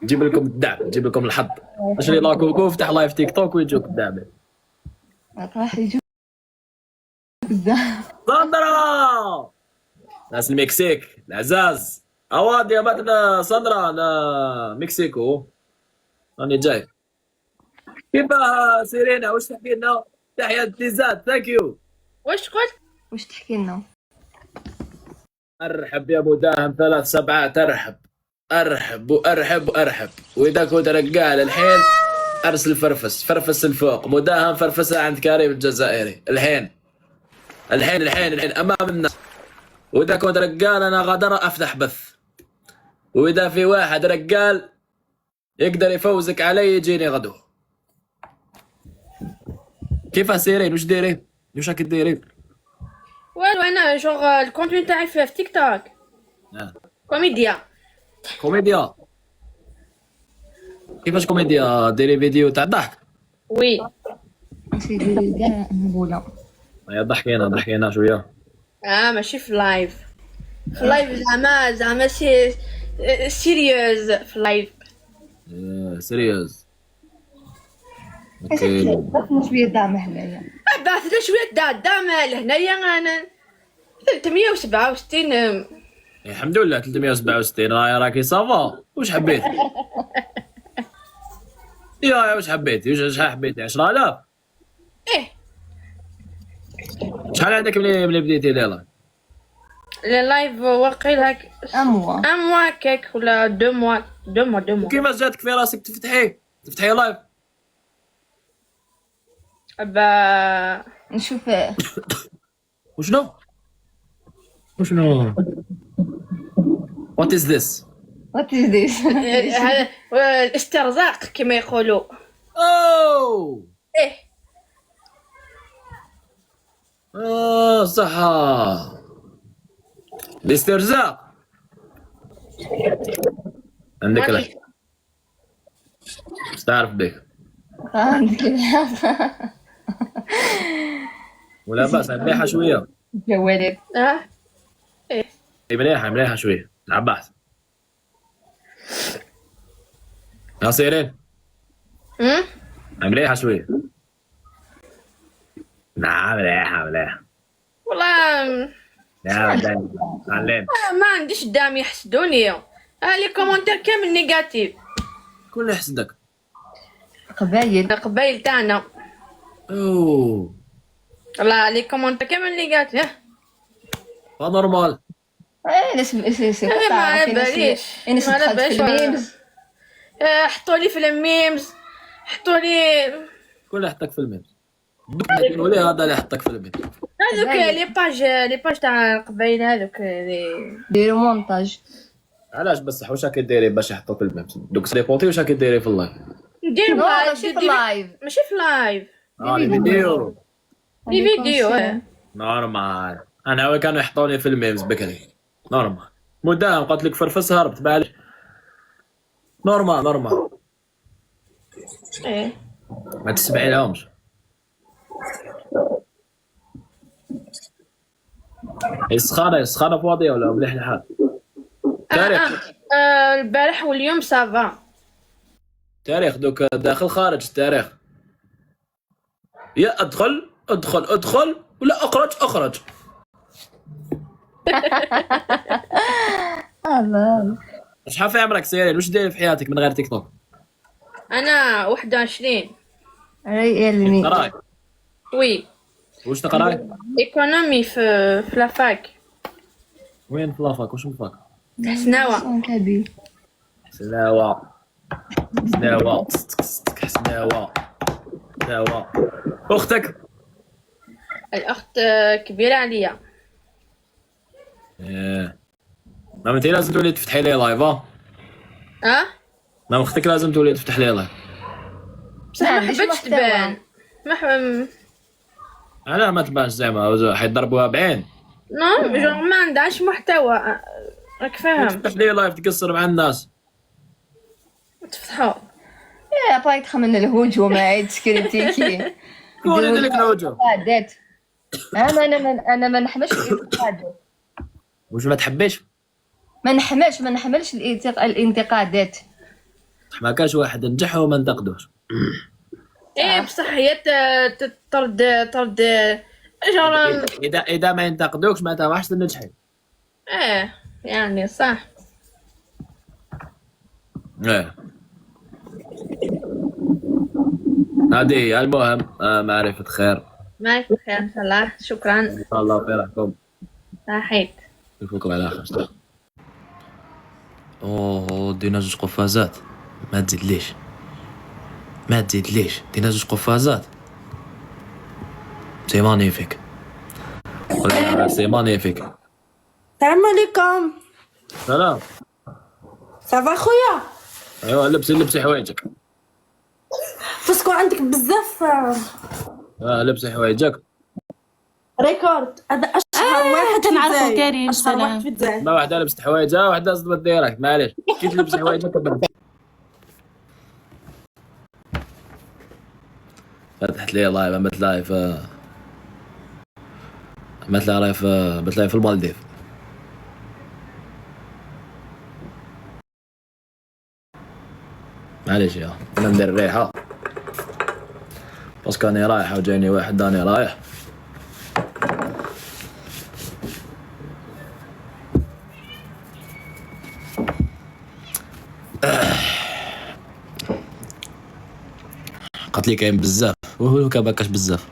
نجيب لكم الدعم، نجيب لكم الحظ. اشري لاكوكو، افتح لايف تيك توك ويجوك الدعم. راح يجوك بزاف. ساندرا ناس المكسيك العزاز، اواد يا بنتنا ساندرا، انا مكسيكو راني جاي. كيفاه سيرينا؟ واش تحكي لنا؟ تحية تيزات، ثانك يو. واش قلت؟ واش تحكي لنا؟ ارحب يا ابو داهم 3 7، ارحب ارحب وارحب وارحب. واذا كنت رجال الحين ارسل فرفس الفوق، مداهم فرفسها عند كريم الجزائري الحين الحين الحين الحين امام الناس. واذا كنت رجال انا غادر افتح بث، واذا في واحد رجال يقدر يفوزك علي يجيني غدو. كيف سيرين؟ وش دايرين؟ وش راك دايرين؟ والو انا شغل الكونتون تاعي في تيك توك كوميديا. كوميديا؟ كيفاش كوميديا؟ ديري فيديو تاع ضحك؟ وي سيدي كاع نقولها. يا ضحكينا شويه. ماشي في لايف. في لايف زعما سيريوز في لايف. سيريوز. اوكي. بعثنا شويه دعم هنايا. بعث لي شويه دعم لهنايا. انا 367. الحمد لله 367. راكي صافا. واش حبيت؟ يا واش حبيتي؟ شحال حبيتي؟ 10000؟ ايه. شحال عندك ملي بديتي ليلا؟ اللايف واقيل هاك اموا موا كيك ولا 2 موا. كيفاش جاتك في راسك تفتحي لايف؟ نشوف. وشنو؟ What is this؟ وات از ذيس. هذا الاسترزاق كما يقولوا. اوه ايه. صحة. الاسترزاق عندك لا تعرف بك عندك ولا بأس. مليحة شوية. جوالك. ايه. مليحة شوية العباس. سيرين مليحة شوية. نعم مليحة والله علم. ما عنديش دام يحسدوني. لي كومونتير كامل نيجاتيف. كل يحسدك. قبايل تاعنا. اوه والله لي كومونتير كامل نيجاتيف. نورمال. سي ما على باليش. انا دخلت في الميمز. حطوا لي في الميمز. حطوا لي كل يحطك في الميمز. ولي هذا اللي يحطك في الميمز. هذوك لي باج تاع القبايل هذوك ديروا مونتاج. علاش بصح؟ واش راكي ديري باش يحطوا في الميمز؟ دوك سليبونتي واش راكي ديري في اللايف؟ ندير ماشي في اللايف. ماشي في لايف. فيديو. دي فيديو. نورمال. انا هو كانوا يحطوني في الميمز بكري. نورمال. مدام قالت لك فرفس هربت بعد. نورمال. ايه. ما تسمعي لهمش. سخانة فاضية ولا مليح الحال؟ تاريخ. البارح واليوم سافا. تاريخ دوك داخل خارج التاريخ. يا ادخل ولا اخرج. شحال في عمرك سيرين؟ واش داير في حياتك من غير تيك توك؟ انا 21. تقراي؟ وي. واش تقراي؟ ايكونومي في لافاك. وين في لافاك؟ واش في لافاك؟ حسناوة. حسناوة. اختك؟ الاخت كبيرة عليا. ما انت لازم تولي تفتحي لي لايف. ما اختك لازم تولي تفتح لي لايف. بصح ما حبتش تبان. انا ما تبانش زعما حيضربوها بعين. نو ما عندهاش محتوى. راك فاهم. تفتح لي لايف تقصر مع الناس. تفتحوا. يا باغي تخمن الهجوم عيد سكريتيكي. قولي لك الهجوم. انا ما نحملش الانتقادات. واش ما تحبيش؟ ما نحملش الانتقادات. ما كاش واحد نجح وما نتقدوش. ايه بصح هي طرد اجرا. اذا ما ينتقدوكش معناتها ما راحش تنجحي. ايه يعني صح. ايه هذه المهم. معرفة خير معك بخير ان شاء الله. شكرا. ان شاء الله. في راحكم. صحيت. نشوفكم على خير. اوه دينا جوج قفازات. ما تزيدليش دينا جوج قفازات. سي مانيفيك. سي مانيفيك. السلام عليكم. سلام. صافا خويا. ايوا لبسي حوايجك. فاسكو عندك بزاف لبسي حوايجك. ريكورد. هذا اشهر واحد في تنعرفوا الجزائر. كريم. اشهر واحد سلام. في الجزائر. ما واحدة لبست حوايجها وواحدة صدمت ديريكت. معليش كي تلبسي حوايجك فتحت لي لايف. عملت لايف في المالديف. معليش يا انا ندير الريحة بس كاني رايحة وجاني واحد داني رايح. قالت لي كاين بزاف وهو كباكاش بزاف.